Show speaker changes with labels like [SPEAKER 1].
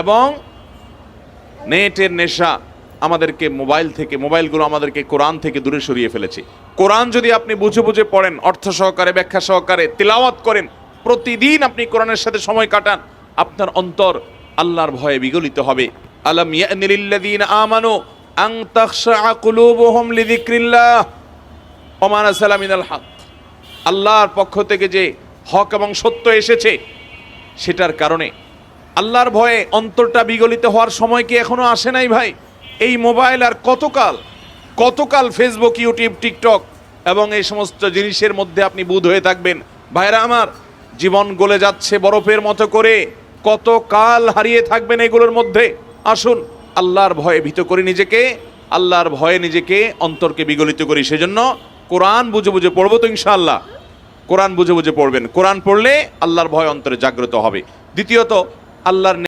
[SPEAKER 1] এবং নেটের নেশা আমাদেরকে মোবাইলগুলো আমাদেরকে কোরআন থেকে দূরে সরিয়ে ফেলেছে। কোরআন যদি আপনি বুঝে বুঝে পড়েন, অর্থ সহকারে, ব্যাখ্যা সহকারে তিলাওয়াত করেন, প্রতিদিন আপনি কোরআনের সাথে সময় কাটান, আপনার অন্তর আল্লাহর ভয়ে বিগলিত হবে। আলাম ইয়ানি লিল্লাযীনা আমানু আন তাখশা কুলুবুহুম লিযিকরিল্লাহ ওয়া মা নাযালা মিনাল হক। আল্লাহর পক্ষ থেকে যে হক এবং সত্য এসেছে সেটার কারণে আল্লাহর ভয়ে অন্তরটা বিগলিত হওয়ার সময় কি এখনো আসে নাই ভাই? এই মোবাইল আর কতকাল ফেসবুক, ইউটিউব, টিকটক এবং এই সমস্ত জিনিসের মধ্যে আপনি বুঁদ হয়ে থাকবেন? ভাইরা আমার, জীবন গলে যাচ্ছে বরফের মতো করে, কতকাল হারিয়ে থাকবেন এগুলোর মধ্যে? আসুন আল্লাহর ভয়ে ভীত করি নিজেকে, আল্লাহর ভয়ে নিজেকে অন্তরকে বিগলিত করি। সেজন্য কোরআন বুঝে বুঝে পড়বো তো ইনশাআল্লাহ। কোরআন বুঝে বুঝে পড়বেন, কোরআন পড়লে আল্লাহর ভয় অন্তরে জাগ্রত হবে। দ্বিতীয়ত, আল্লাহর